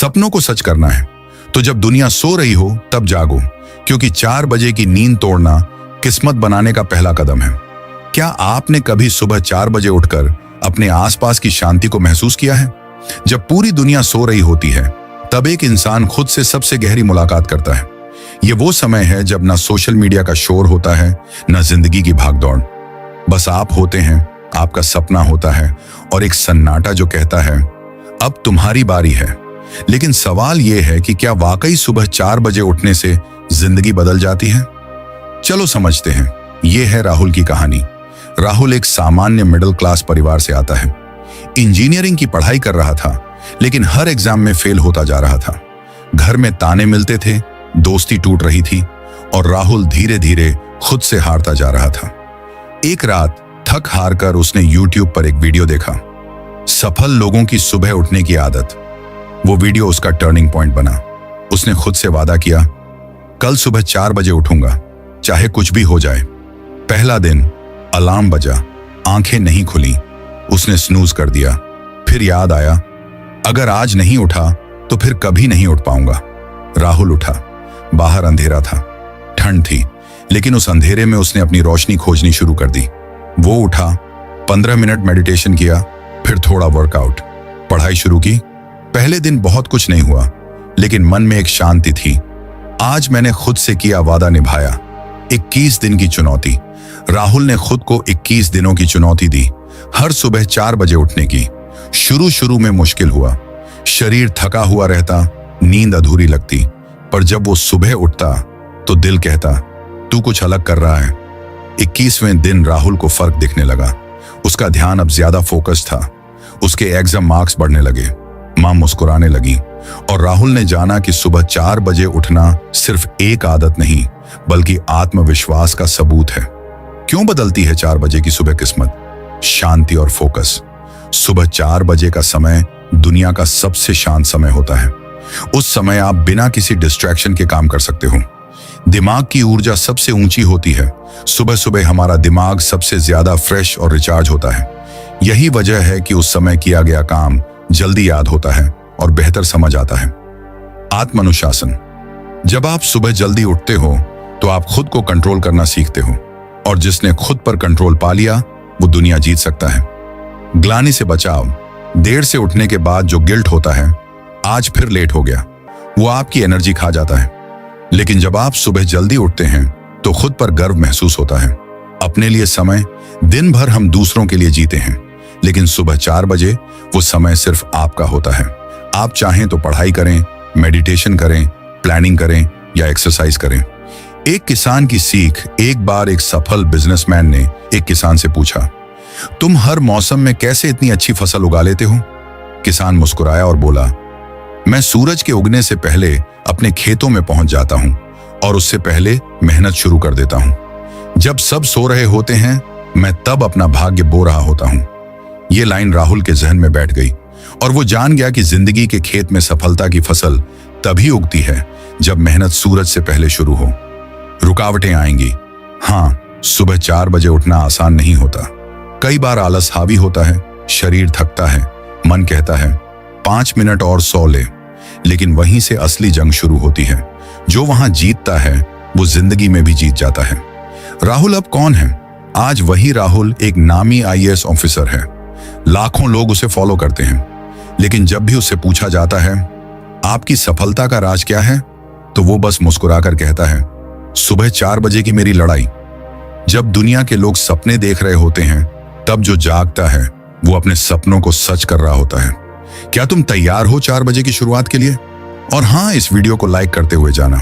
सपनों को सच करना है तो जब दुनिया सो रही हो तब जागो, क्योंकि 4 बजे की नींद तोड़ना किस्मत बनाने का पहला कदम है। क्या आपने कभी सुबह 4 बजे उठकर अपने आसपास की शांति को महसूस किया है? जब पूरी दुनिया सो रही होती है तब एक इंसान खुद से सबसे गहरी मुलाकात करता है। ये वो समय है जब ना सोशल मीडिया का शोर होता है, ना जिंदगी की भागदौड़। बस आप होते हैं, आपका सपना होता है और एक सन्नाटा जो कहता है अब तुम्हारी बारी है। लेकिन सवाल यह है कि क्या वाकई सुबह 4 बजे उठने से जिंदगी बदल जाती है? चलो समझते हैं। यह है राहुल की कहानी। राहुल एक सामान्य मिडिल क्लास परिवार से आता है। इंजीनियरिंग की पढ़ाई कर रहा था, लेकिन हर एग्जाम में फेल होता जा रहा था। घर में ताने मिलते थे, दोस्ती टूट रही थी और राहुल धीरे धीरे खुद से हारता जा रहा था। एक रात थक हार कर उसने YouTube पर एक वीडियो देखा, सफल लोगों की सुबह उठने की आदत। वो वीडियो उसका टर्निंग पॉइंट बना। उसने खुद से वादा किया, कल सुबह 4 बजे उठूंगा, चाहे कुछ भी हो जाए। पहला दिन अलार्म बजा, आंखें नहीं खुली, उसने स्नूज कर दिया। फिर याद आया, अगर आज नहीं उठा तो फिर कभी नहीं उठ पाऊंगा। राहुल उठा। बाहर अंधेरा था, ठंड थी, लेकिन उस अंधेरे में उसने अपनी रोशनी खोजनी शुरू कर दी। वो उठा, 15 मिनट मेडिटेशन किया, फिर थोड़ा वर्कआउट, पढ़ाई शुरू की। पहले दिन बहुत कुछ नहीं हुआ, लेकिन मन में एक शांति थी। आज मैंने खुद से किया वादा निभाया। 21 दिन की चुनौती। राहुल ने खुद को 21 दिनों की चुनौती दी, हर सुबह 4 बजे उठने की। शुरू में मुश्किल हुआ, शरीर थका हुआ रहता, नींद अधूरी लगती, पर जब वो सुबह उठता तो दिल कहता तू कुछ अलग कर रहा है। 21वें दिन राहुल को फर्क दिखने लगा। उसका ध्यान अब ज्यादा फोकस था। उसके एग्जाम मार्क्स बढ़ने लगे, मां मुस्कुराने लगी और राहुल ने जाना कि सुबह 4 बजे उठना सिर्फ एक आदत नहीं, बल्कि आत्मविश्वास का सबूत है। क्यों बदलती है 4 बजे की सुबह किस्मत? शांति और फोकस। सुबह 4 बजे का समय दुनिया का सबसे शांत समय होता है। उस समय आप बिना किसी डिस्ट्रैक्शन के काम कर सकते हो। दिमाग की ऊर्जा सबसे ऊंची होती है। सुबह सुबह हमारा दिमाग सबसे ज्यादा फ्रेश और रिचार्ज होता है। यही वजह है कि उस समय किया गया काम जल्दी याद होता है और बेहतर समझ आता है। आत्मानुशासन। जब आप सुबह जल्दी उठते हो तो आप खुद को कंट्रोल करना सीखते हो, और जिसने खुद पर कंट्रोल पा लिया वो दुनिया जीत सकता है। ग्लानि से बचाव। देर से उठने के बाद जो गिल्ट होता है, आज फिर लेट हो गया, वो आपकी एनर्जी खा जाता है। लेकिन जब आप सुबह जल्दी उठते हैं तो खुद पर गर्व महसूस होता है। अपने लिए समय। दिन भर हम दूसरों के लिए जीते हैं, लेकिन सुबह 4 बजे वो समय सिर्फ आपका होता है। आप चाहें तो पढ़ाई करें, मेडिटेशन करें, प्लानिंग करें या एक्सरसाइज करें। एक किसान की सीख। एक बार एक सफल बिजनेसमैन ने एक किसान से पूछा, तुम हर मौसम में कैसे इतनी अच्छी फसल उगा लेते हो? किसान मुस्कुराया और बोला, मैं सूरज के उगने से पहले अपने खेतों में पहुंच जाता हूं और उससे पहले मेहनत शुरू कर देता हूं। जब सब सो रहे होते हैं मैं तब अपना भाग्य बो रहा होता हूं। ये लाइन राहुल के जहन में बैठ गई और वो जान गया कि जिंदगी के खेत में सफलता की फसल तभी उगती है जब मेहनत सूरज से पहले शुरू हो। रुकावटें आएंगी। हाँ, सुबह 4 बजे उठना आसान नहीं होता। कई बार आलस हावी होता है, शरीर थकता है, मन कहता है 5 मिनट और सो ले। लेकिन वहीं से असली जंग शुरू होती है। जो वहां जीतता है वो जिंदगी में भी जीत जाता है। राहुल अब कौन है? आज वही राहुल एक नामी IAS ऑफिसर है। लाखों लोग उसे फॉलो करते हैं, लेकिन जब भी उससे पूछा जाता है आपकी सफलता का राज क्या है, तो वो बस मुस्कुराकर कहता है सुबह 4 बजे की मेरी लड़ाई। जब दुनिया के लोग सपने देख रहे होते हैं तब जो जागता है वो अपने सपनों को सच कर रहा होता है। क्या तुम तैयार हो 4 बजे की शुरुआत के लिए? और हाँ, इस वीडियो को लाइक करते हुए जाना।